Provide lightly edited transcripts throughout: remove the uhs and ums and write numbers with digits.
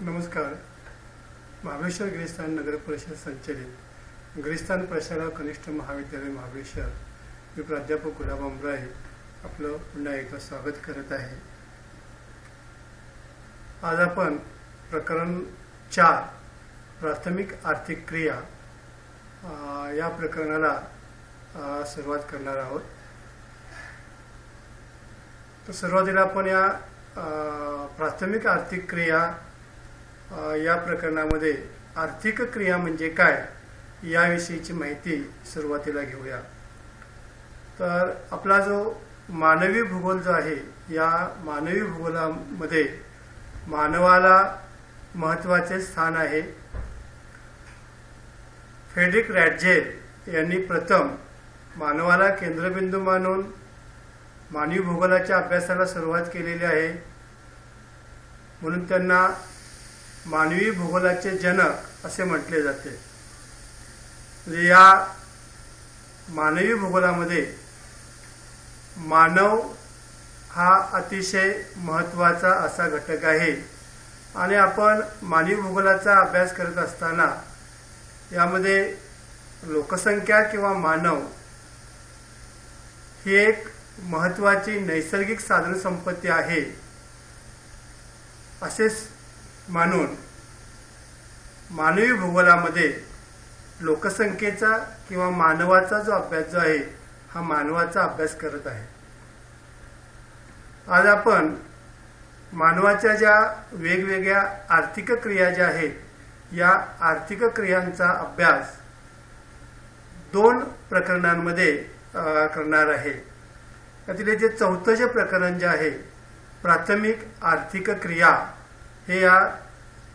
नमस्कार. महाबळेश्वर गिरीस्थान नगर परिषद संचलित गिरीस्थान प्रशाला कनिष्ठ महाविद्यालय महाबळेश्वर मी प्राध्यापक गुलाब अमराय आपलं पुन्हा एकदा स्वागत करत आहे. आज आपण प्रकरण 4 प्राथमिक आर्थिक क्रिया या प्रकरणाला सुरुवात करणार आहोत. तर सुरुवातीला आपण या प्राथमिक आर्थिक क्रिया या प्रकरणामध्ये आर्थिक क्रिया म्हणजे काय याविषयीची माहिती सुरुवातीला घेऊया. तर आपला जो मानवी भूगोल जो आहे, या मानवी भूगोलामध्ये मानवाला महत्त्वाचे स्थान आहे. फ्रेडरिक रॅटझेल यांनी प्रथम मानवाला केंद्रबिंदू मानून मानवी भूगोलाच्या अभ्यासाला सुरुवात केलेली आहे. म्हणून त्यांना मानवी भूगोलाचे जनक असे म्हटले जाते. म्हणजे या मानवी भूगोलामध्ये मानव हा अतिशय महत्त्वाचा असा घटक आहे. आणि आपण मानवी भूगोलाचा अभ्यास करत असताना यामध्ये लोकसंख्या किंवा मानव ही एक महत्त्वाची नैसर्गिक साधनसंपत्ती आहे असेच मानून मानवी भूगोलामध्ये लोकसंख्येचा किंवा मानवाचा जो अभ्यास जो आहे हा मानवाचा अभ्यास करत आहे. आज आपण मानवाच्या ज्या वेगवेगळ्या आर्थिक क्रिया ज्या आहेत, या आर्थिक क्रियांचा अभ्यास 2 प्रकरणांमध्ये करणार आहे. त्यातील जे 4थं जे प्रकरण जे आहे प्राथमिक आर्थिक क्रिया, हे या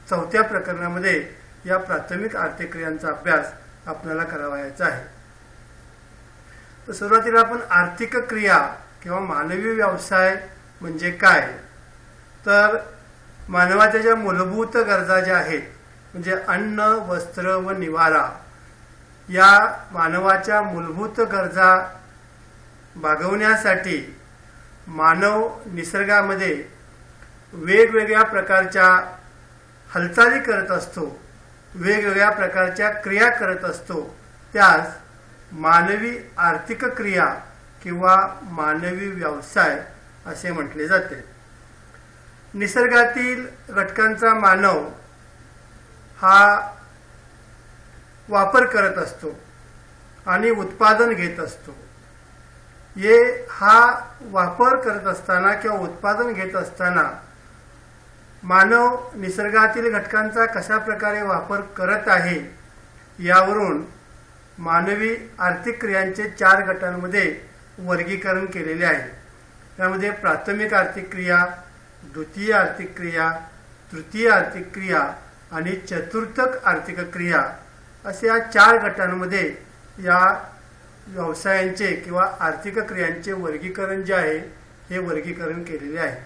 4थ्या प्रकरणामध्ये या प्राथमिक आर्थिक क्रियांचा अभ्यास आपल्याला करावायचा आहे. तर सुरुवातीला आपण आर्थिक क्रिया किंवा मानवी व्यवसाय म्हणजे काय, तर मानवाच्या ज्या मूलभूत गरजा ज्या आहेत, म्हणजे अन्न, वस्त्र व निवारा, या मानवाच्या मूलभूत गरजा भागवण्यासाठी मानव निसर्गामध्ये वेगवेगळ्या प्रकारच्या हालचाली करत असतो, वेगवेगळ्या प्रकारच्या क्रिया करत असतो. त्यास मानवी आर्थिक क्रिया किंवा मानवी व्यवसाय असे म्हटले जाते. निसर्गातील घटकांचा मानव हा वापर करत असतो आणि उत्पादन घेत असतो. हा वापर करत असताना किंवा उत्पादन घेत असताना मानव निसर्गातील घटकांचा कशा प्रकारे वापर करत आहे यावरून मानवी आर्थिक क्रियांचे 4 गटांमध्ये वर्गीकरण केलेले आहे. त्यामध्ये प्राथमिक आर्थिक क्रिया, द्वितीय आर्थिक क्रिया, तृतीय आर्थिक क्रिया आणि चतुर्थक आर्थिक क्रिया असे या 4 गटांमध्ये या व्यवसायांचे किंवा आर्थिक क्रियांचे वर्गीकरण जे आहे हे वर्गीकरण केलेले आहे.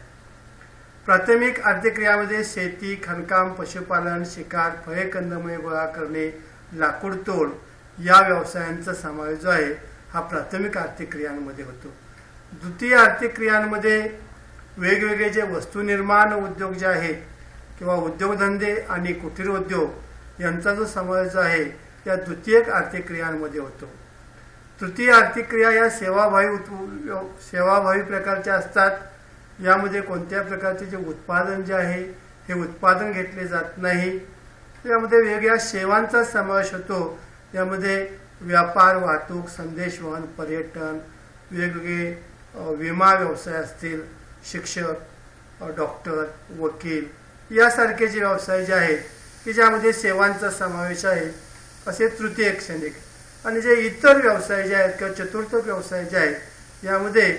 प्राथमिक आर्थिक क्रियामध्ये शेती, खाणकाम, पशुपालन, शिकार, फळे कंदमुळे गोळा करणे, लाकूड तोड या व्यवसायांचा समावेश जो आहे हा प्राथमिक आर्थिक क्रियांमध्ये होतो. द्वितीय आर्थिक क्रियांमध्ये वेगवेगळे जे वस्तुनिर्माण उद्योग जे आहेत किंवा उद्योगधंदे आणि कुटीर उद्योग यांचा जो समावेश जो आहे त्या द्वितीय आर्थिक क्रियांमध्ये होतो. तृतीय आर्थिक क्रिया या सेवाभावी प्रकारच्या असतात. यामध्ये कोणत्या प्रकारचे जे उत्पादन जे आहे हे उत्पादन घेतले जात नाही. यामध्ये वेगवेगळ्या सेवांचा समावेश होतो. यामध्ये व्यापार, वाहतूक, संदेशवहन, पर्यटन, वेगवेगळे विमा व्यवसाय असतील, शिक्षक, डॉक्टर, वकील यासारखे जे व्यवसाय जे आहेत की ज्यामध्ये सेवांचा समावेश आहे असे तृतीय क्षणिक. आणि जे इतर व्यवसाय जे आहेत किंवा चतुर्थ व्यवसाय जे आहेत यामध्ये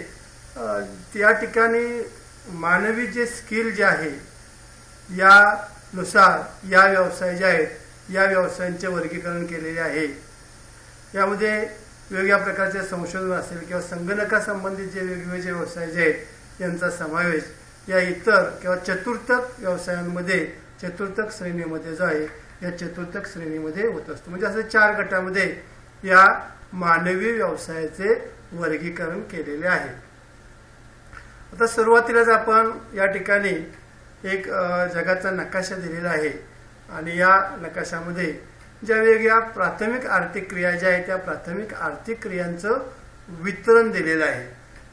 त्या ठिकाणी मानवी जे स्किल जे आहे यानुसार या व्यवसाय जे आहेत या व्यवसायांचे वर्गीकरण केलेले आहे. यामध्ये वेगवेगळ्या प्रकारचे संशोधन असेल किंवा संगणकासंबंधित जे वेगवेगळे जे व्यवसाय जे आहेत यांचा समावेश या इतर किंवा चतुर्थक व्यवसायांमध्ये, चतुर्थक श्रेणीमध्ये जो आहे या चतुर्थक श्रेणीमध्ये होत असतो. म्हणजे असं 4 गटामध्ये या मानवी व्यवसायाचे वर्गीकरण केलेले आहे. आता सुरुवातीलाच आपण या ठिकाणी एक जगाचा नकाशा दिलेला आहे आणि या नकाशामध्ये ज्या वेगवेगळ्या प्राथमिक आर्थिक क्रिया ज्या आहेत त्या प्राथमिक आर्थिक क्रियांचं वितरण दिलेलं आहे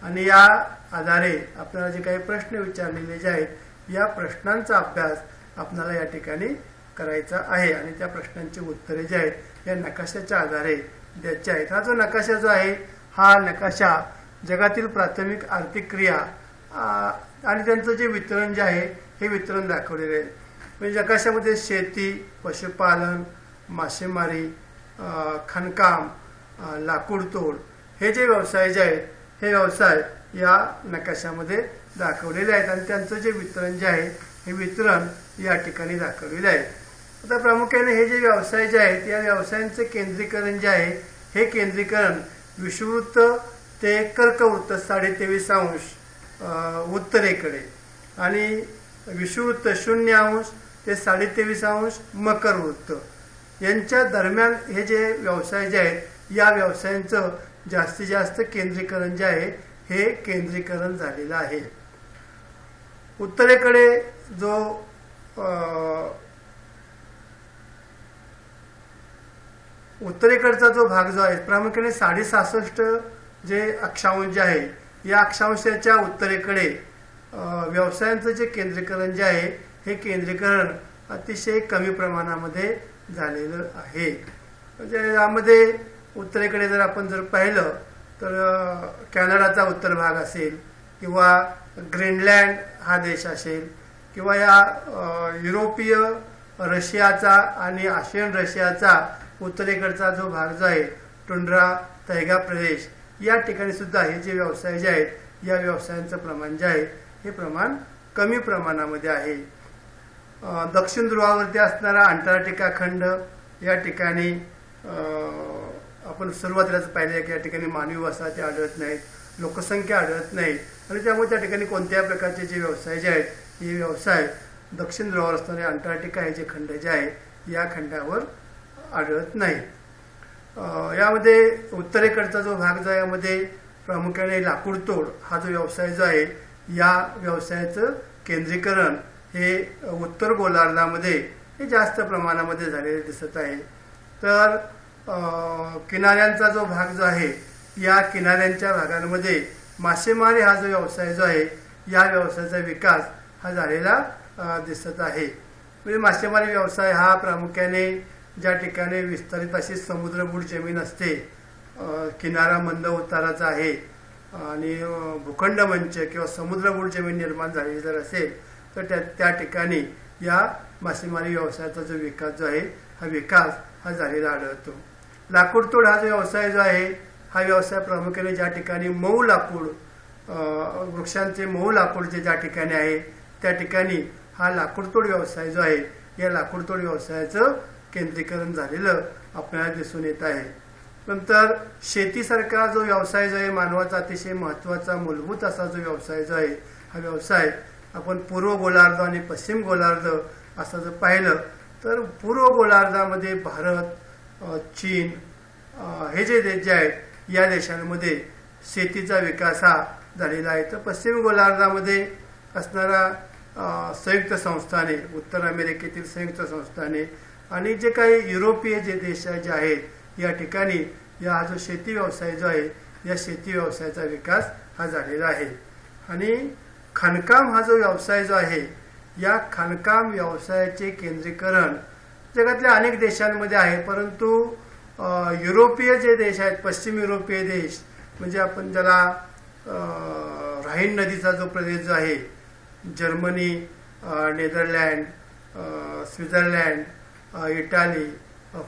आणि या आधारे आपल्याला जे काही प्रश्न विचारलेले जे आहेत या प्रश्नांचा अभ्यास आपल्याला या ठिकाणी करायचा आहे आणि त्या प्रश्नांची उत्तरे जी आहेत या नकाशाच्या आधारे द्यायची आहेत. हा जो नकाशा जो आहे हा नकाशा जगातील प्राथमिक आर्थिक क्रिया आणि त्यांचं जे वितरण जे आहे हे वितरण दाखवलेले आहे. म्हणजे नकाशामध्ये शेती, पशुपालन, मासेमारी, खाणकाम, लाकूडतोड हे जे व्यवसाय जे आहेत हे व्यवसाय या नकाशामध्ये दाखवलेले आहेत आणि त्यांचं जे वितरण जे आहे हे वितरण या ठिकाणी दाखवलेले आहे. आता प्रामुख्याने हे जे व्यवसाय जे आहेत या व्यवसायांचे केंद्रीकरण जे आहे हे केंद्रीकरण विषुववृत्त ते कर्कवृत्त 23.5 उत्तरेकडे आणि विषुववृत्त 0 ते 23.5 मकर वृत्त यांच्या दरम्यान हे जे व्यवसाय जे आहेत या व्यवसायांचं जास्तीत जास्त केंद्रीकरण जे आहे हे केंद्रीकरण झालेलं आहे. उत्तरेकडे जो उत्तरेकडचा जो भाग जो आहे प्रामुख्याने 66.5 जे अक्षांश जे आहे या अक्षांशाच्या उत्तरेकडे व्यवसायांचं जे केंद्रीकरण जे आहे हे केंद्रीकरण अतिशय कमी प्रमाणामध्ये झालेलं आहे. म्हणजे यामध्ये उत्तरेकडे जर आपण जर पाहिलं तर कॅनडाचा उत्तर भाग असेल किंवा ग्रीनलँड हा देश असेल किंवा या युरोपीय रशियाचा आणि आशियन रशियाचा उत्तरेकडचा जो भाग जो आहे टुंड्रा तैगा प्रदेश या ठिकाणी सुद्धा हे जे व्यवसाय जे आहेत या व्यवसायांचं प्रमाण जे आहे हे प्रमाण कमी प्रमाणामध्ये आहे. दक्षिण ध्रुवावरती असणारा अंटार्क्टिका खंड या ठिकाणी आपण सुरुवातीलाच पाहिले की या ठिकाणी मानवी वसाहती आढळत नाहीत, लोकसंख्या आढळत नाही आणि त्यामुळे त्या ठिकाणी कोणत्याही प्रकारचे जे व्यवसाय जे आहेत हे व्यवसाय दक्षिण ध्रुवावर असणारे अंटार्क्टिका हे जे खंड जे आहे या खंडावर आढळत नाही. यामध्ये उत्तरेकडचा जो भाग जो आहे यामध्ये प्रामुख्याने लाकूडतोड हा जो व्यवसाय जो आहे या व्यवसायाचं केंद्रीकरण हे उत्तर गोलार्धामध्ये हे जास्त प्रमाणामध्ये झालेले दिसत आहे. तर किनाऱ्यांचा जो भाग जो आहे या किनाऱ्यांच्या भागांमध्ये मासेमारी हा जो व्यवसाय जो आहे या व्यवसायाचा विकास हा झालेला दिसत आहे. म्हणजे मासेमारी व्यवसाय हा प्रामुख्याने ज्या ठिकाणी विस्तारित अशी समुद्रगुढ जमीन असते, किनारा मंद उताराचा आहे आणि भूखंड मंच किंवा समुद्रगुढ जमीन निर्माण झालेली जर असेल तर त्या ठिकाणी या मासेमारी व्यवसायाचा जो विकास जो आहे हा विकास हा झालेला आढळतो. लाकूडतोड हा जो व्यवसाय जो आहे हा व्यवसाय प्रामुख्याने ज्या ठिकाणी मऊ लाकूड वृक्षांचे मऊ लाकूड जे ज्या ठिकाणी आहे त्या ठिकाणी हा लाकूडतोड व्यवसाय जो आहे या लाकूडतोड व्यवसायाचं केंद्रीकरण झालेलं आपल्याला दिसून येत आहे. नंतर शेतीसारखा जो व्यवसाय जो आहे मानवाचा अतिशय महत्त्वाचा मूलभूत असा जो व्यवसाय जो आहे हा व्यवसाय आपण पूर्व गोलार्ध आणि पश्चिम गोलार्ध असं जर पाहिलं तर पूर्व गोलार्धामध्ये भारत, चीन हे जे देश जे आहेत या देशांमध्ये शेतीचा विकास हा झालेला आहे. तर पश्चिम गोलार्धामध्ये असणारा संयुक्त संस्थाने, उत्तर अमेरिकेतील संयुक्त संस्थाने आणि जे काही युरोपीय जे देश जे आहेत या ठिकाणी हा जो शेती व्यवसाय जो आहे या शेती व्यवसायाचा विकास हा झालेला आहे. आणि खाणकाम हा जो व्यवसाय जो आहे या खाणकाम व्यवसायाचे केंद्रीकरण जगातल्या अनेक देशांमध्ये आहे, परंतु युरोपीय जे देश आहेत पश्चिम युरोपीय देश म्हणजे आपण ज्याला राहीन नदीचा जो प्रदेश जो आहे Germany, Netherland, Switzerland, Italy,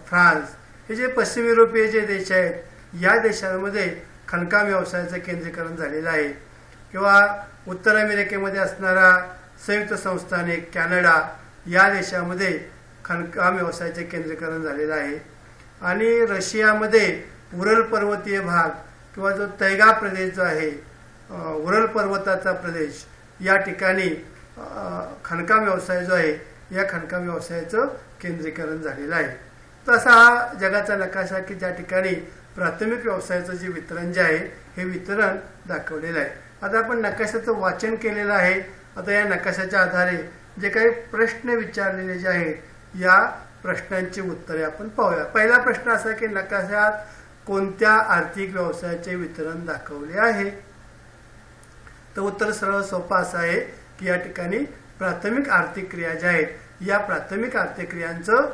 France हे जे पश्चिम युरोपीय जे देश आहेत या देशांमध्ये खाणकाम व्यवसायाचं केंद्रीकरण झालेलं आहे. किंवा उत्तर अमेरिकेमध्ये असणारा संयुक्त संस्थाने कॅनडा या देशामध्ये खाणकाम व्यवसायाचे केंद्रीकरण झालेलं आहे. आणि रशियामध्ये उरल पर्वतीय भाग किंवा जो तैगा प्रदेश जो आहे उरल पर्वताचा प्रदेश या ठिकाणी खाणकाम व्यवसाय जो आहे या खाणकाम व्यवसायाचं केंद्रीकरण झालेलं आहे. तसा हा जगाचा नकाशा की ज्या ठिकाणी प्राथमिक व्यवसायाचं जे वितरण जे आहे हे वितरण दाखवलेलं आहे. आता आपण नकाशाचं वाचन केलेलं आहे. आता या नकाशाच्या आधारे जे काही प्रश्न विचारलेले जे आहेत या प्रश्नांची उत्तरे आपण पाहूया. पहिला प्रश्न असा की नकाशात कोणत्या आर्थिक व्यवसायाचे वितरण दाखवले आहे. तर उत्तर सरळ सोपं असं आहे की या ठिकाणी प्राथमिक आर्थिक क्रिया ज्या आहेत या प्राथमिक आर्थिक क्रियांचं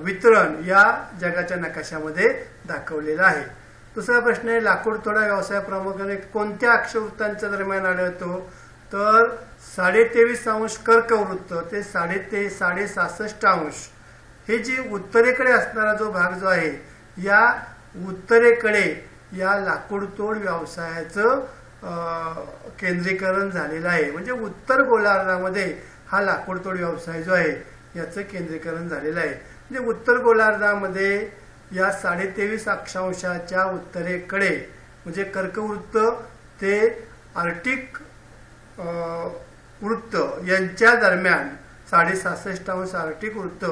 वितरण या जगाच्या नकाशामध्ये दाखवलेलं आहे. दुसरा प्रश्न आहे लाकूड तोडा व्यवसाय प्रामुख्याने कोणत्या अक्षवृत्तांच्या दरम्यान आढळतो. तर 23.5 कर्कवृत्त ते 66.5 हे जी उत्तरेकडे असणारा जो भाग जो आहे या उत्तरेकडे या लाकूड तोड व्यवसायाचं केंद्रीकरण झालेलं आहे. म्हणजे उत्तर गोलार्धामध्ये हा लाकूड तोड व्यवसाय जो आहे याचं केंद्रीकरण झालेलं आहे. म्हणजे उत्तर गोलार्धामध्ये या 23.5 अक्षांशाच्या उत्तरेकडे म्हणजे कर्कवृत्त ते आर्टिक वृत्त यांच्या दरम्यान 66.5 आर्टिक वृत्त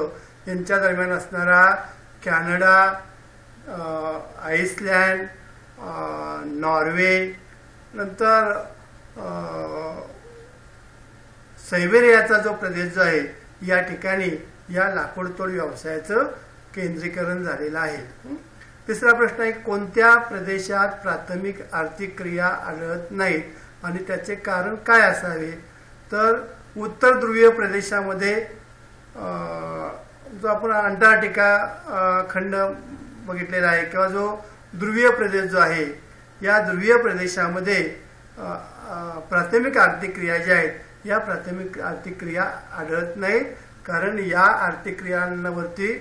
यांच्या दरम्यान असणारा कॅनडा, आइसलँड, नॉर्वे, नंतर सायबेरियाचा जो प्रदेश जो आहे या ठिकाणी या लाकूड तोड व्यवसायाचं केंद्रीकरण झालेलं आहे. तिसरा प्रश्न आहे कोणत्या प्रदेशात प्राथमिक आर्थिक क्रिया आढळत नाहीत आणि त्याचे कारण काय असावे. तर उत्तर ध्रुवीय प्रदेशामध्ये जो आपण अंटार्क्टिका खंड बघितलेला आहे किंवा जो ध्रुवीय प्रदेश जो आहे या ध्रुवीय प्रदेशामध्ये प्राथमिक आर्थिक क्रिया ज्या आहेत या प्राथमिक आर्थिक क्रिया आढळत नाहीत. कारण या आर्थिक क्रियांवरती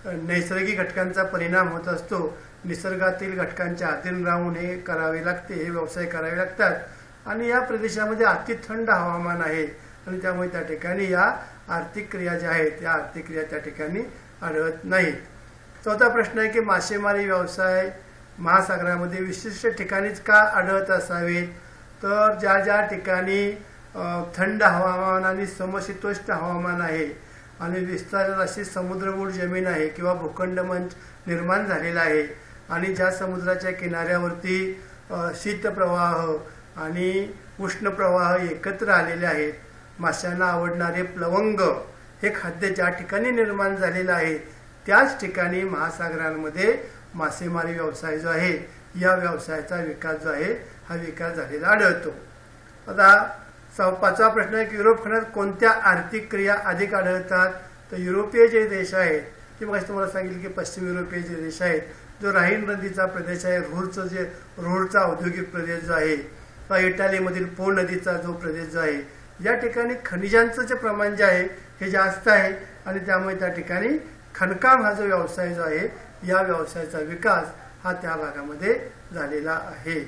नैसर्गिक घटकांचा परिणाम होत असतो. निसर्गातील घटकांच्या अधीन राहून हे करावे लागते, हे व्यवसाय करावे लागतात आणि या प्रदेशामध्ये अति थंड हवामान आहे आणि त्यामुळे त्या ठिकाणी या आर्थिक क्रिया ज्या आहेत या आर्थिक क्रिया त्या ठिकाणी आढळत नाहीत. चौथा प्रश्न आहे की मासेमारी व्यवसाय महासागरामध्ये विशिष्ट ठिकाणीच का आढळत असावेत. तर ज्या ज्या ठिकाणी थंड हवामान आणि समशीतोष्ण हवामान आहे आणि विस्तारित अशी समुद्रगूढ जमीन आहे किंवा भूखंड मंच निर्माण झालेला आहे आणि ज्या समुद्राच्या किनाऱ्यावरती शीतप्रवाह आणि उष्ण प्रवाह एकत्र आलेले आहेत. माशांना आवडणारे प्लवंग हे खाद्य ज्या ठिकाणी निर्माण झालेलं आहे त्याच ठिकाणी महासागरांमध्ये मासेमारी व्यवसाय जो आहे या व्यवसायाचा विकास जो आहे हा विकास झालेला आढळतो. आता पाचवा प्रश्न आहे की युरोप खंडात कोणत्या आर्थिक क्रिया अधिक आढळतात. तर युरोपीय जे देश आहेत की मग तुम्हाला सांगितलं की पश्चिम युरोपीय जे देश आहेत जो राहीन नदीचा प्रदेश आहे रुhrचा औद्योगिक प्रदेश जो आहे किंवा इटालीमधील पो नदीचा जो प्रदेश जो आहे या ठिकाणी खनिजांचं जे प्रमाण जे आहे हे जास्त आहे आणि त्यामुळे त्या ठिकाणी खणकाम हा जो व्यवसाय जो आहे या व्यवसायाचा विकास हा त्या भागामध्ये झालेला आहे.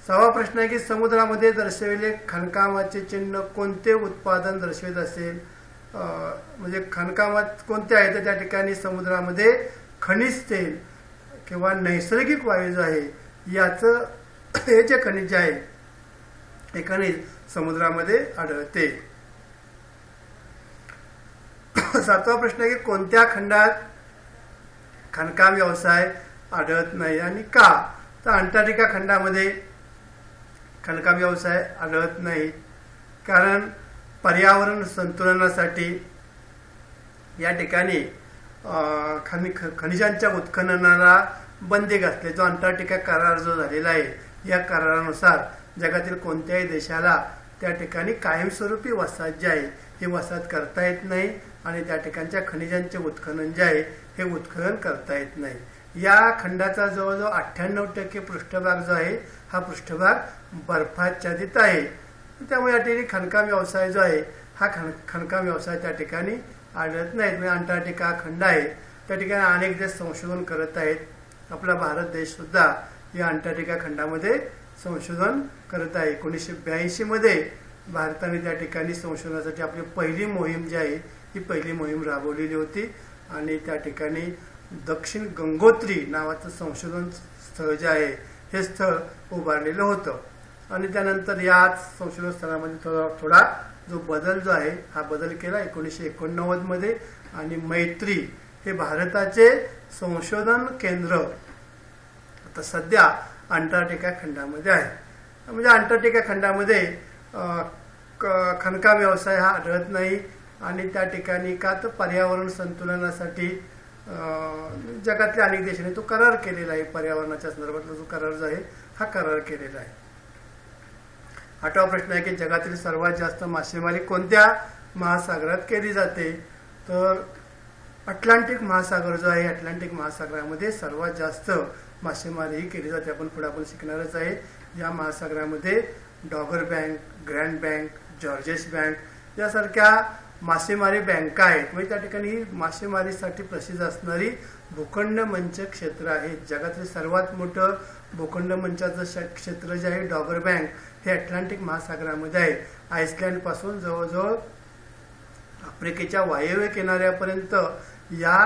सहावा प्रश्न आहे की समुद्रामध्ये दर्शविले खणकामाचे चिन्ह कोणते उत्पादन दर्शवित असेल. म्हणजे खणकामात कोणते आहे तर त्या ठिकाणी समुद्रामध्ये खनिज तेल किंवा नैसर्गिक वायू जो आहे याचं हे जे खनिज आहे हे खनिज समुद्रामध्ये आढळते. सातवा प्रश्न आहे की कोणत्या खंडात खाणकाम व्यवसाय आढळत नाही आणि का. तर अंटार्क्टिका खंडामध्ये खाणकाम व्यवसाय आढळत नाही कारण पर्यावरण संतुलनासाठी या ठिकाणी खनिजांच्या उत्खननाला बंदी घातली. जो अंटार्क्टिका करार जो झालेला आहे या करारानुसार जगातील कोणत्याही देशाला त्या ठिकाणी कायमस्वरूपी वसाहत जी आहे ही वसाहत करता येत नाही आणि त्या ठिकाणच्या खनिजांचे उत्खनन जे आहे हे उत्खनन करता येत नाही. या खंडाचा जवळजवळ 98% पृष्ठभाग जो आहे हा पृष्ठभाग बर्फाच्छादित आहे. त्यामुळे या ठिकाणी खाणकाम व्यवसाय जो आहे हा खाणकाम व्यवसाय त्या ठिकाणी आढळत नाहीत. म्हणजे अंटार्क्टिका खंड आहे त्या ठिकाणी अनेक देश संशोधन करत आहेत. आपला भारत देश सुद्धा या अंटार्क्टिका खंडामध्ये संशोधन करत आहे. 1982 मध्ये भारताने त्या ठिकाणी संशोधनासाठी आपली पहिली मोहीम जी आहे ही पहिली मोहीम राबवलेली होती आणि त्या ठिकाणी दक्षिण गंगोत्री नावाचं संशोधन स्थळ जे आहे हे स्थळ उभारलेलं होतं आणि त्यानंतर याच संशोधन स्थळामध्ये थोडा जो बदल जो आहे हा बदल केला 1989 मध्ये आणि मैत्री हे भारताचे संशोधन केंद्र आता सध्या अंटार्क्टिका खंडामध्ये आहे. म्हणजे अंटार्क्टिका खंडामध्ये खाणकाम व्यवसाय हा आढळत नाही आणि त्या ठिकाणी का तर पर्यावरण संतुलनासाठी जगातल्या अनेक देशांनी तो करार केलेला आहे. पर्यावरणाच्या संदर्भातला जो करार जो आहे हा करार केलेला आहे. 8वा प्रश्न आहे की जगातील सर्वात जास्त मासेमारी कोणत्या महासागरात केली जाते? तर अटलांटिक महासागर जो आहे, अटलांटिक महासागरामध्ये सर्वात जास्त मासेमारी ही केली जाते. आपण पुढे शिकणारच आहे. या महासागरामध्ये Dogger Bank, Grand Bank, Georges Bank यासारख्या मासेमारी बँका आहेत. म्हणजे त्या ठिकाणी मासेमारीसाठी प्रसिद्ध असणारी भूखंड मंच क्षेत्र आहेत. जगातील सर्वात मोठं भूखंड मंचाचं क्षेत्र जे आहे डॉगर बँक हे अटलांटिक महासागरामध्ये आहे. आइसलँड पासून जवळजवळ आफ्रिकेच्या वायव्य किनाऱ्यापर्यंत या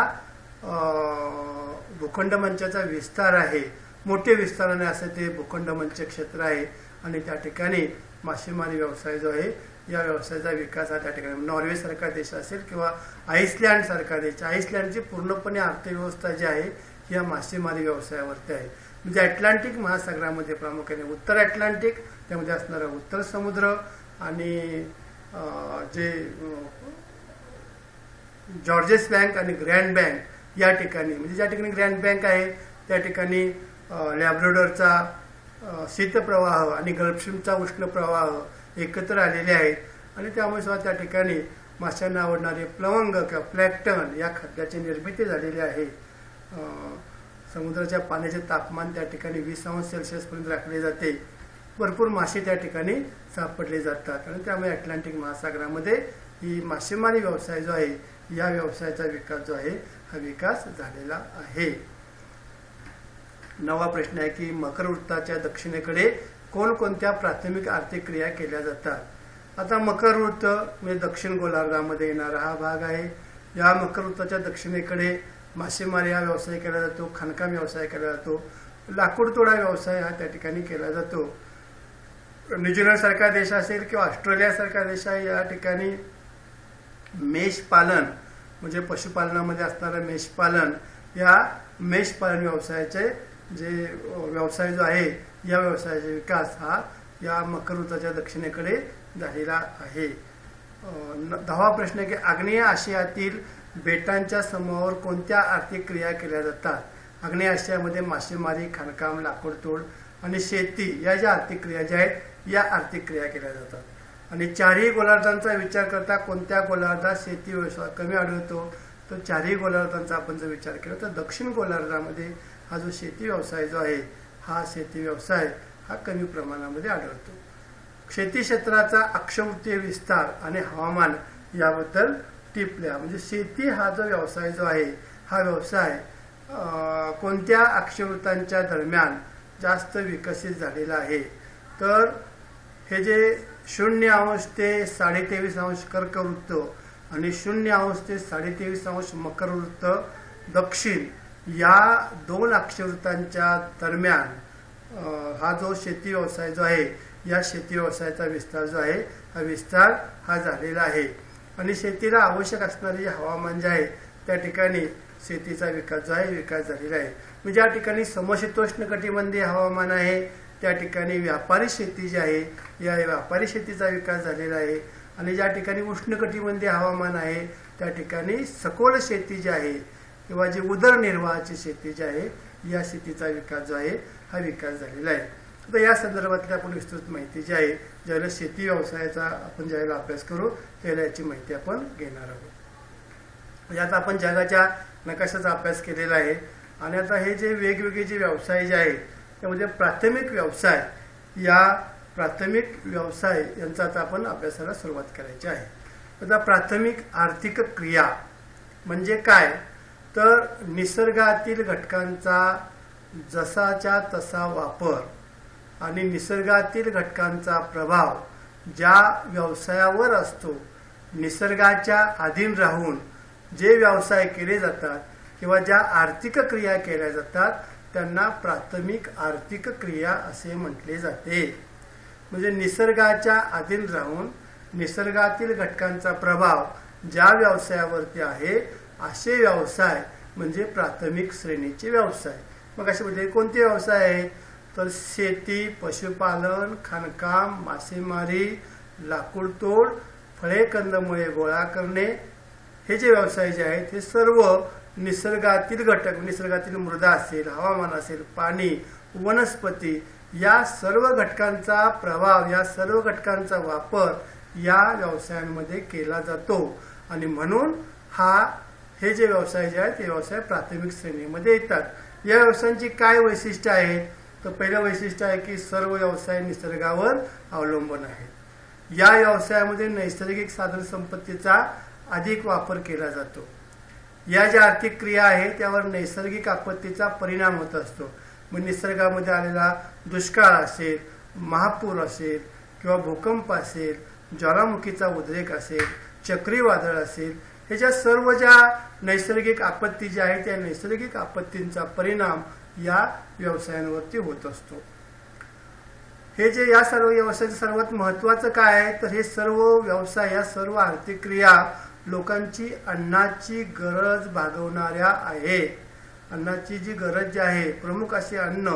भूखंड मंचाचा विस्तार आहे. मोठे विस्ताराने असं ते भूखंड मंच क्षेत्र आहे आणि त्या ठिकाणी मासेमारी व्यवसाय जो आहे या व्यवसायाचा विकास हा त्या ठिकाणी नॉर्वे सारखा देश असेल किंवा आइसलँड सारखा देश, आइसलँडची पूर्णपणे अर्थव्यवस्था जी आहे या मासेमारी व्यवसायावरती आहे. म्हणजे अटलांटिक महासागरामध्ये प्रामुख्याने उत्तर अटलांटिक, त्यामध्ये असणारा उत्तर समुद्र आणि जे जॉर्जेस बँक आणि ग्रँड बँक या ठिकाणी, म्हणजे ज्या ठिकाणी ग्रँड बँक आहे त्या ठिकाणी लॅब्राडोरचा शीतप्रवाह आणि गल्फस्ट्रीमचा उष्ण प्रवाह एकत्र आलेले आहेत आणि त्यामुळे सुद्धा त्या ठिकाणी माशांना आवडणारे प्लवंग किंवा प्लॅक्टन या खाद्याची निर्मिती झालेली आहे. समुद्राच्या पाण्याचे तापमान त्या ठिकाणी 20 अंश सेल्सिअसपर्यंत राखले जाते. भरपूर मासे त्या ठिकाणी सापडले जातात आणि त्यामुळे अटलांटिक महासागरामध्ये ही मासेमारी व्यवसाय जो आहे या व्यवसायाचा विकास जो आहे हा विकास झालेला आहे. 9वा प्रश्न आहे की मकर वृत्ताच्या दक्षिणेकडे कोणकोणत्या प्राथमिक आर्थिक क्रिया केल्या जातात? आता मकर वृत्त म्हणजे दक्षिण गोलार्धामध्ये येणारा हा भाग आहे. या मकर वृत्ताच्या दक्षिणेकडे मासेमारी हा व्यवसाय केला जातो, खाणकाम व्यवसाय केला जातो, लाकूड तोडा व्यवसाय हा त्या ठिकाणी केला जातो. न्यूझीलंड सारखा देश असेल किंवा ऑस्ट्रेलिया सारखा देश आहे या ठिकाणी मेषपालन म्हणजे पशुपालनामध्ये असणारं मेषपालन, या मेषपालन व्यवसायाचे जे व्यवसाय जो आहे या व्यवसायाचा विकास हा या मकर वृत्ताच्या दक्षिणेकडे झालेला आहे. 10वा प्रश्न आहे की आग्नेय आशियातील बेटांच्या समूहावर कोणत्या आर्थिक क्रिया केल्या जातात? आग्नेय आशियामध्ये मासेमारी, खाणकाम, लाकूडतोड आणि शेती या ज्या आर्थिक क्रिया ज्या आहेत या आर्थिक क्रिया केल्या जातात. आणि चारही गोलार्धांचा विचार करता कोणत्या गोलार्धात शेती व्यवसाय कमी आढळतो? तर चारही गोलार्धांचा आपण जर विचार केला तर दक्षिण गोलार्धामध्ये हा जो शेती व्यवसाय जो आहे हा शेती व्यवसाय हा कमी प्रमाणामध्ये आढळतो. शेती क्षेत्राचा अक्षवृत्तीय विस्तार आणि हवामान याबद्दल टिपल्या. म्हणजे शेती हा जो व्यवसाय जो आहे हा व्यवसाय कोणत्या अक्षवृत्तांच्या दरम्यान जास्त विकसित झालेला आहे? तर हे जे 0° ते 23.5° कर्कवृत्त आणि 0° ते 23.5° मकर वृत्त दक्षिण या 2 अक्षवृत्तांच्या दरम्यान हा जो शेती व्यवसाय जो आहे या शेती व्यवसायाचा विस्तार जो आहे हा विस्तार हा झालेला आहे. आणि शेतीला आवश्यक असणारे जे हवामान जे आहे त्या ठिकाणी शेतीचा विकास जो आहे विकास झालेला आहे. म्हणजे ज्या ठिकाणी समशीतोष्ण कटिबंधीय हवामान आहे त्या ठिकाणी व्यापारी शेती जी आहे या व्यापारी शेतीचा विकास झालेला आहे आणि ज्या ठिकाणी उष्णकटिबंधीय हवामान आहे त्या ठिकाणी सखोल शेती जी आहे किंवा जी उदरनिर्वाहाची शेती जी आहे या शेतीचा विकास जो आहे हा विकास झालेला आहे. तर या संदर्भातली आपण विस्तृत माहिती जी आहे ज्यावेळेला शेती व्यवसायाचा आपण ज्यावेळेला अभ्यास करू त्यावेळेला याची माहिती आपण घेणार आहोत. म्हणजे आता आपण जगाच्या नकाशाचा अभ्यास केलेला आहे आणि आता हे जे वेगवेगळे जे व्यवसाय जे आहेत त्यामध्ये प्राथमिक व्यवसाय या प्राथमिक व्यवसाय यांचा आता आपण अभ्यासाला सुरुवात करायची आहे. आता प्राथमिक आर्थिक क्रिया म्हणजे काय? तर निसर्गातील घटकांचा जसाच्या तसा वापर आणि निसर्गातील घटकांचा प्रभाव ज्या व्यवसायावर असतो, निसर्गाच्या अधीन राहून जे व्यवसाय केले जातात किंवा ज्या आर्थिक क्रिया केल्या जातात त्यांना प्राथमिक आर्थिक क्रिया असे म्हटले जाते. म्हणजे निसर्गाच्या अधीन राहून निसर्गातील घटकांचा प्रभाव ज्या व्यवसायावरती आहे असे व्यवसाय म्हणजे प्राथमिक श्रेणीचे व्यवसाय. मग असे म्हणजे कोणते व्यवसाय आहेत? तर शेती, पशुपालन, खाणकाम, मासेमारी, लाकूड तोड, फळे कंदमुळे गोळा करणे, हे जे व्यवसाय जे आहेत हे सर्व निसर्गातील घटक, निसर्गातील मृदा असेल, हवामान असेल, पाणी, वनस्पती, या सर्व घटकांचा प्रभाव, या सर्व घटकांचा वापर या व्यवसायांमध्ये केला जातो. आणि म्हणून हे जे व्यवसाय जे आहेत ते व्यवसाय प्राथमिक श्रेणीमध्ये येतात. या व्यवसायांची काय वैशिष्ट्य आहेत? तर पहिलं वैशिष्ट्य आहे की सर्व व्यवसाय निसर्गावर अवलंबून आहेत. या व्यवसायामध्ये नैसर्गिक साधन संपत्तीचा अधिक वापर केला जातो. या ज्या आर्थिक क्रिया आहेत त्यावर नैसर्गिक आपत्तीचा परिणाम होत असतो. मग निसर्गामध्ये आलेला दुष्काळ असेल, महापूर असेल किंवा भूकंप असेल, ज्वालामुखीचा उद्रेक असेल, चक्रीवादळ असेल, ह्याच्या सर्व ज्या नैसर्गिक आपत्ती ज्या आहेत त्या नैसर्गिक आपत्तींचा परिणाम या व्यवसायांवरती होत असतो. हे जे या सर्व व्यवसायाचं सर्वात महत्त्वाचं काय आहे तर हे सर्व व्यवसाय, या सर्व आर्थिक क्रिया लोकांची अन्नाची गरज भागवणाऱ्या आहेत. अन्नाची जी गरज जी आहे, प्रमुख असे अन्न,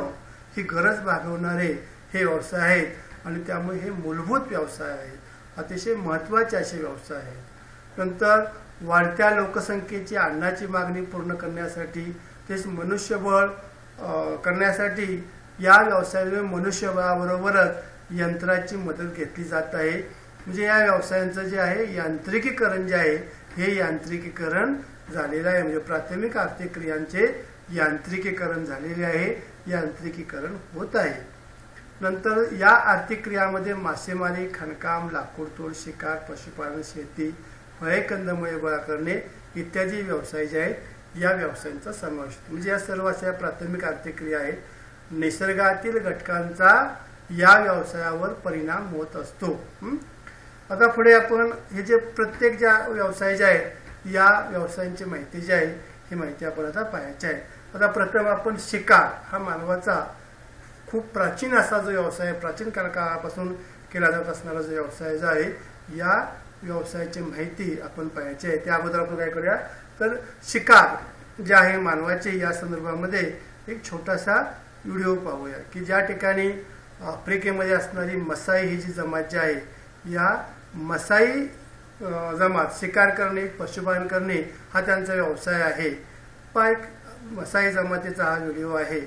ही गरज भागवणारे हे व्यवसाय आहेत आणि त्यामुळे हे मूलभूत व्यवसाय आहेत, अतिशय महत्त्वाचे असे व्यवसाय आहेत. नंतर वाढत्या लोकसंख्येची अन्नाची मागणी पूर्ण करण्यासाठी, तेच मनुष्यबळ करण्यासाठी या व्यवसायामुळे मनुष्यबळाबरोबरच यंत्राची मदत घेतली जात आहे. म्हणजे या व्यवसायांचं जे आहे यांत्रिकीकरण जे आहे हे यांत्रिकीकरण झालेलं आहे. म्हणजे प्राथमिक आर्थिक क्रियांचे यांत्रिकीकरण झालेले आहे, यांत्रिकीकरण होत आहे. नंतर या आर्थिक क्रियामध्ये मासेमारी, खाणकाम, लाकूडतोड, शिकार, पशुपालन, शेती, फळे कंदमुळे गोळा करणे इत्यादी व्यवसाय जे आहेत या व्यवसायांचा समावेश होतो. म्हणजे या सर्व अशा प्राथमिक आर्थिक क्रिया आहेत. निसर्गातील घटकांचा या व्यवसायावर परिणाम होत असतो. आता पुढे आपण हे जे प्रत्येक ज्या व्यवसाय जे आहेत या व्यवसायांची माहिती जी आहे ही माहिती आपण आता पाहायची आहे. आता प्रथम आपण शिकार हा मानवाचा खूप प्राचीन असा जो व्यवसाय आहे, प्राचीन काळापासून केला जात असणारा जो व्यवसाय जो आहे या व्यवसायाची माहिती आपण पाहायची आहे. त्या अगोदर आपण काय करूया तर शिकार जे आहे मानवाचे या संदर्भामध्ये एक छोटासा व्हिडिओ पाहूया की ज्या ठिकाणी आफ्रिकेमध्ये असणारी मसाई ही जी जमात जी आहे या मसाई जमात शिकार करणे, पशुपालन करणे हा त्यांचा व्यवसाय आहे. एक मसाई जमातीचा हा व्हिडिओ आहे.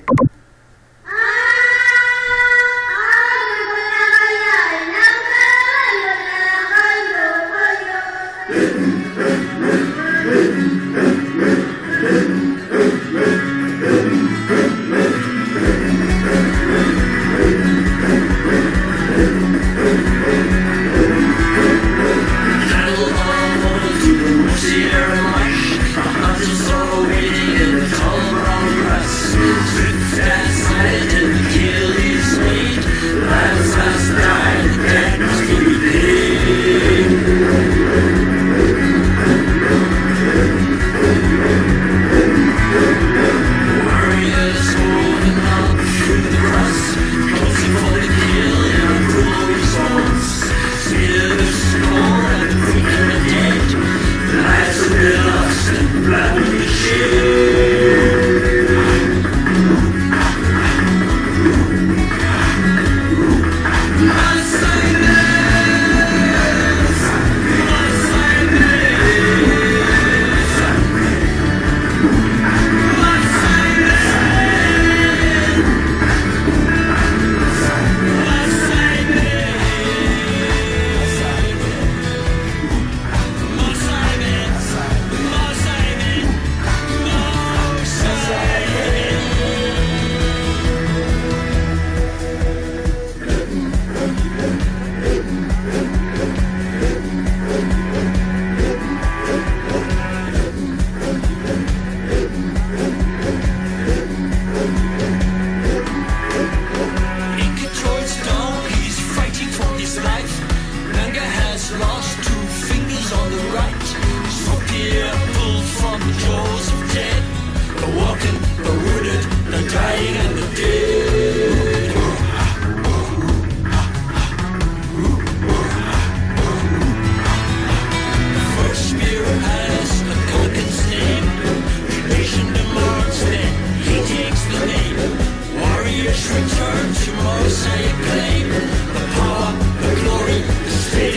Return to Mosaic claim the power, the glory, the state.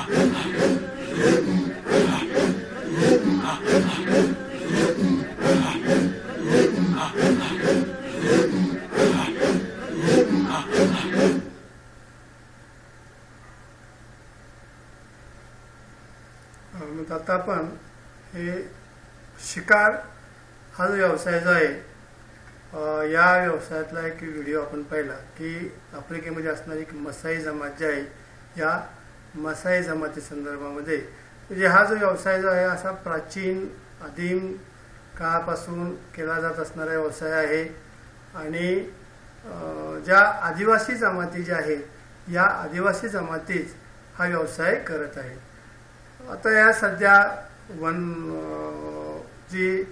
मग आता आपण हे शिकार हा जो व्यवसाय जो आहे या व्यवसायातला एक व्हिडिओ आपण पाहिला की आफ्रिकेमध्ये असणारी एक मसाई जमात जी आहे या मसाई जमाती संदर्भामध्ये म्हणजे हा जो व्यवसाय जो आहे असा प्राचीन आदिम काळापासून केला जात असणारा व्यवसाय आहे आणि ज्या आदिवासी जमाती ज्या आहेत या आदिवासी जमातीच हा व्यवसाय करत आहेत। आता या सध्या जी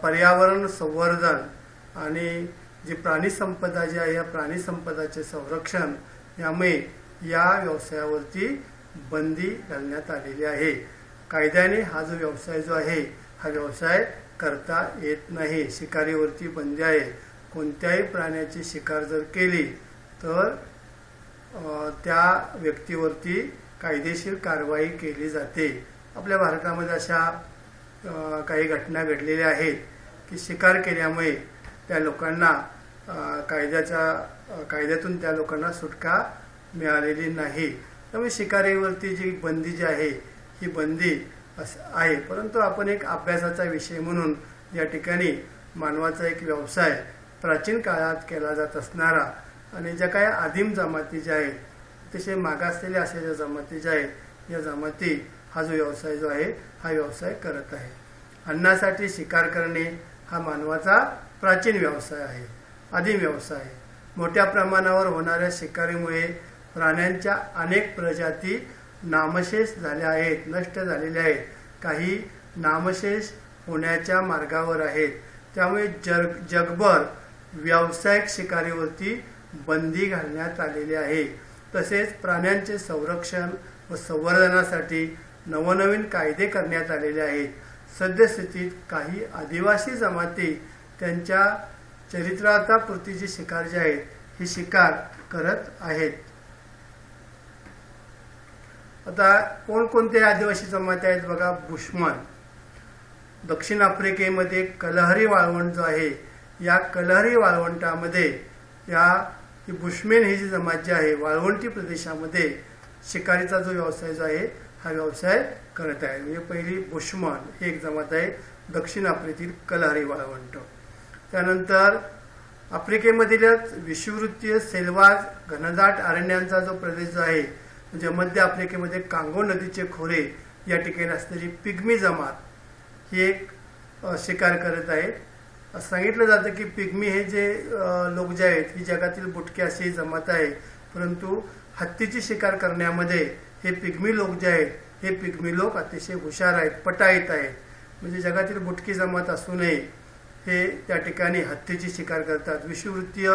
पर्यावरण संवर्धन आणि जी प्राणी संपदा जी आहे या प्राणी संपदाचे संरक्षण यामुळे या व्यवसायावरती बंदी घालण्यात आलेली आहे। कायद्याने हा जो व्यवसाय जो आहे हा व्यवसाय करता येत नाही। शिकारीवरती बंदी आहे। कोणत्याही प्राण्याची शिकार जर केली तर त्या व्यक्तीवरती कायदेशीर कारवाई केली जाते। आपल्या भारतामध्ये अशा काही घटना घडलेल्या आहेत की शिकार केल्यामुळे त्या लोकांना कायद्यातून त्या लोकांना सुटका मिळालेली नाही। त्यामुळे शिकारीवरती जी बंदी जी आहे ही बंदी आहे, परंतु आपण एक अभ्यासाचा विषय म्हणून या ठिकाणी मानवाचा एक व्यवसाय प्राचीन काळात केला जात असणारा आणि ज्या काही आदिम जमाती ज्या आहेत अतिशय मागासलेल्या अशा ज्या जमाती ज्या आहेत या जमाती हा जो व्यवसाय जो आहे हा व्यवसाय करत आहे। अन्नासाठी शिकार करणे हा मानवाचा प्राचीन व्यवसाय आहे, आदिम व्यवसाय आहे। मोठ्या प्रमाणावर होणाऱ्या शिकारीमुळे प्राण्यांच्या अनेक प्रजाती नामशेष झाल्या आहेत, नष्ट झालेल्या आहेत, काही नामशेष होण्याच्या मार्गावर आहेत। त्यामुळे जगभर व्यावसायिक शिकारीवरती बंदी घालण्यात आलेली आहे। तसेच प्राण्यांचे संरक्षण व संवर्धनासाठी नवनवीन कायदे करण्यात आलेले आहेत। सद्यस्थितीत काही आदिवासी जमाती त्यांच्या चरित्रार्थापुरती जी शिकार जी आहे ही शिकार करत आहेत। आता कोणकोणते आदिवासी जमाती आहेत बघा। बुशमन, दक्षिण आफ्रिकेमध्ये कलहरी वाळवंट जो आहे या कलहरी वाळवंटामध्ये ही बुशमेन ही जी जमात जी आहे वाळवंटी प्रदेशामध्ये शिकारीचा जो व्यवसाय जो आहे हा व्यवसाय करत आहे। म्हणजे पहिली बुशमन ही एक जमात आहे दक्षिण आफ्रिकेतील कलहरी वाळवंट। त्यानंतर आफ्रिकेमधीलच विषुववृत्तीय सेल्वाज घनदाट अरण्यांचा जो प्रदेश जो आहे म्हणजे मध्य आफ्रिकेमध्ये कांगो नदीचे खोरे या ठिकाणी असलेली पिग्मी जमात ही एक शिकार करत आहेत। असं सांगितलं जातं की पिग्मी हे जे लोक जे आहेत ही जगातील बुटके अशी जमात आहे, परंतु हत्तीची शिकार करण्यामध्ये हे पिग्मी लोक जे आहेत हे पिग्मी लोक अतिशय हुशार आहेत, पटाईत आहेत। म्हणजे जगातील बुटकी जमात असूनही हे त्या ठिकाणी हत्तीची शिकार करतात। विषुववृत्तीय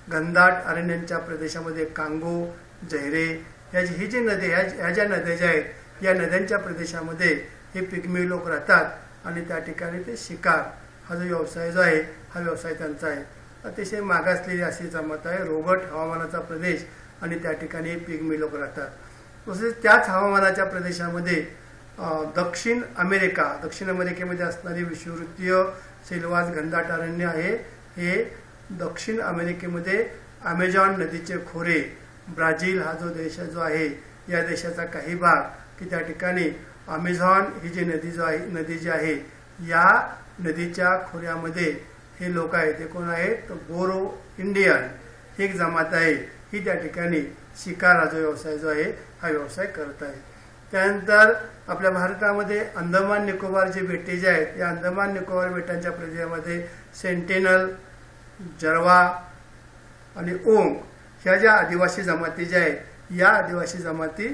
घनदाट अरण्यांच्या प्रदेशामध्ये कांगो, जैरे ही जी नदी ह्या ज्या नद्या ज्या आहेत या नद्यांच्या प्रदेशामध्ये हे पिग्मी लोक राहतात आणि त्या ठिकाणी ते शिकार हा जो व्यवसाय जो आहे हा व्यवसाय त्यांचा आहे। अतिशय मागासलेली अशी जमात आहे, रोगट हवामानाचा प्रदेश आणि त्या ठिकाणी पिग्मी लोक राहतात। तसेच त्याच हवामानाच्या प्रदेशामध्ये दक्षिण अमेरिकेमध्ये असणारी विषुववृत्तीय सेल्वाज घनदाट अरण्य आहे। हे दक्षिण अमेरिकेमध्ये अमेझॉन नदीचे खोरे, ब्राझील हा जो देश जो आहे या देशाचा काही भाग की त्या ठिकाणी अमेझॉन ही जी नदी जी आहे या नदीच्या खोऱ्यामध्ये हे लोक आहेत। ते कोण आहेत तर बोरो इंडियन ही एक जमात आहे, ही त्या ठिकाणी शिकार हा जो व्यवसाय जो आहे हा व्यवसाय करत आहे। त्यानंतर आपल्या भारतामध्ये अंदमान निकोबार जे बेटे जे आहेत या अंदमान निकोबार बेटांच्या प्रदेशामध्ये सेंटिनल, जरवा आणि ओंग ह्या ज्या आदिवासी जमाती ज्या आहेत या आदिवासी जमाती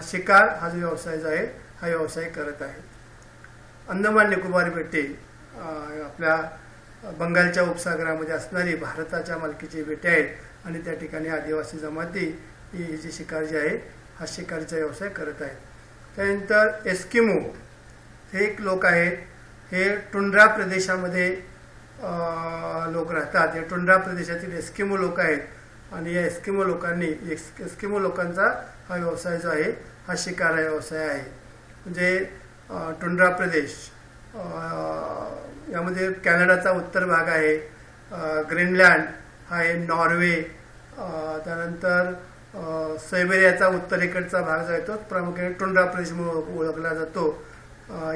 शिकार हा जो व्यवसाय जो आहे हा व्यवसाय करत आहेत। अंदमान निकोबार बेटे आपल्या बंगालच्या उपसागरामध्ये असणारी भारताच्या मालकीची बेटे आहेत आणि त्या ठिकाणी आदिवासी जमाती ही जी शिकार जी आहे हा शिकारीचा व्यवसाय करत आहेत। त्यानंतर एस्किमो हे एक लोक आहेत, हे टुंड्रा प्रदेशामध्ये लोक राहतात। हे टुंड्रा प्रदेशातील एस्किमो लोक आहेत आणि या एस्किमो लोकांचा हा व्यवसाय जो आहे हा शिकार व्यवसाय आहे. म्हणजे टुंड्रा प्रदेश, यामध्ये कॅनडाचा उत्तर भाग आहे, ग्रीनलँड आहे, नॉर्वे, त्यानंतर सायबेरियाचा उत्तरेकडचा भाग जो आहे तो प्रामुख्याने टुंड्रा प्रदेश म्हणून ओळखला जातो.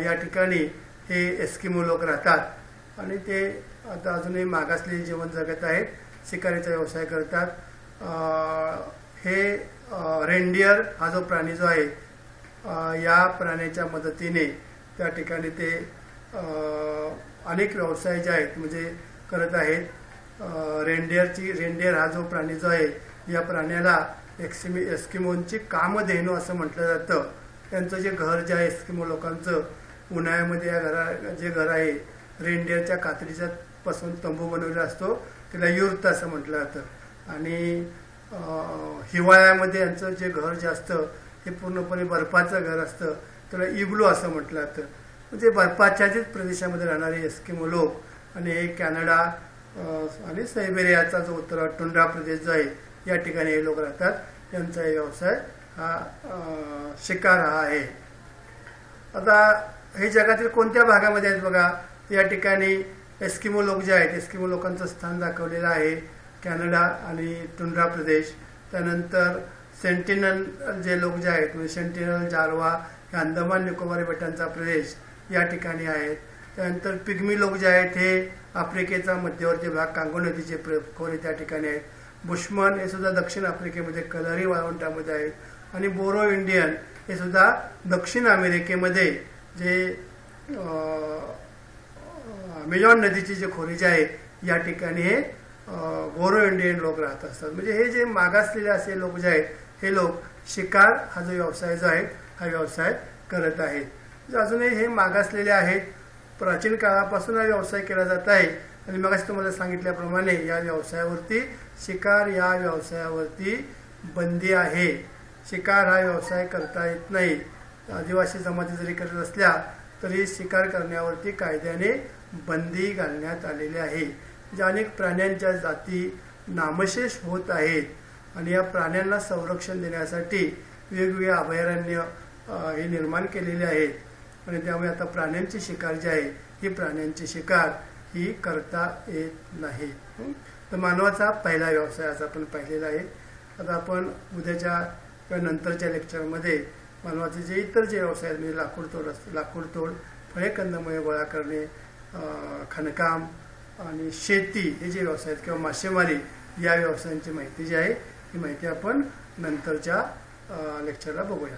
या ठिकाणी हे एस्किमो लोक राहतात आणि ते आता अजूनही मागासलेले जीवन जगत आहेत, शिकारीचा व्यवसाय करतात. हे रेनडिअर हा जो प्राणी जो आहे, या प्राण्याच्या मदतीने त्या ठिकाणी ते अनेक व्यवसाय जे आहेत म्हणजे करत आहेत. रेनडिअर हा जो प्राणी जो आहे, या प्राण्याला एस्किमोंची कामधेनू असं म्हटलं जातं. त्यांचं जे घर जे आहे एस्किमो लोकांचं, उन्हाळ्यामध्ये या जे घर आहे रेनडिअरच्या कातडीच्या पासून तंबू बनवलेला असतो, त्याला युर्त असं म्हटलं जातं. आणि हिवाळ्यामध्ये यांचं जे घर जे असतं हे पूर्णपणे बर्फाचं घर असतं, त्याला इग्लू असं म्हटलं जातं. म्हणजे बर्फाच्छादित प्रदेशामध्ये राहणारे एस्किमो लोक आणि हे कॅनडा आणि सायबेरियाचा जो उत्तर टुंड्रा प्रदेश जो आहे, या ठिकाणी हे लोक राहतात. त्यांचा व्यवसाय हा शिकार हा आहे. आता हे जगातील कोणत्या भागामध्ये आहेत बघा, या ठिकाणी एस्किमो लोक जे आहेत, एस्किमो लोकांचं स्थान दाखवलेलं आहे कॅनडा आणि टुंड्रा प्रदेश. त्यानंतर सेंटिनल जे लोक जे आहेत म्हणजे सेंटिनल, जारवा हे अंदमान निकोबार बेटांचा प्रदेश या ठिकाणी आहेत. त्यानंतर पिग्मी लोक जे आहेत हे आफ्रिकेचा मध्यवर्ती भाग, कांगो नदीचे खोरे त्या ठिकाणी आहेत. बुशमन हे सुद्धा दक्षिण आफ्रिकेमध्ये कलरी वाळवंटामध्ये आहेत. आणि बोरो इंडियन हे सुद्धा दक्षिण अमेरिकेमध्ये जे अमेझॉन नदीची जे खोरे जे आहे या ठिकाणी हे बोरो इंडियन लोक राहत असतात. म्हणजे हे जे मागासलेले असे लोक जे आहेत, हे लोक शिकार हा जो व्यवसाय जो आहे हा व्यवसाय करत आहेत. अजूनही हे मागासलेले आहेत. प्राचीन काळापासून हा व्यवसाय केला जात आहे. आणि मग तुम्हाला सांगितल्याप्रमाणे या व्यवसायावरती, शिकार या व्यवसायावरती बंदी आहे. शिकार हा व्यवसाय करता येत नाही. आदिवासी जमाती जरी करत असल्या तरी शिकार करण्यावरती कायद्याने बंदी घालण्यात आलेली आहे. म्हणजे अनेक प्राण्यांच्या जाती नामशेष होत आहेत आणि या प्राण्यांना संरक्षण देण्यासाठी वेगवेगळे अभयारण्य हे निर्माण केलेले आहेत. आणि त्यामुळे आता प्राण्यांची शिकार जी आहे, ही प्राण्यांची शिकार ही करता येत नाही. तर मानवाचा पहिला व्यवसाय असा आपण पाहिलेला आहे. आता आपण उद्याच्या किंवा नंतरच्या लेक्चरमध्ये मानवाचे जे इतर जे व्यवसाय आहेत म्हणजे लाकूडतोड, फळे कंदमुळे गोळा करणे, खाणकाम आणि शेती हे जे व्यवसाय आहेत किंवा मासेमारी या व्यवसायांची माहिती जी आहे ही माहिती आपण नंतरच्या लेक्चरला बघूया.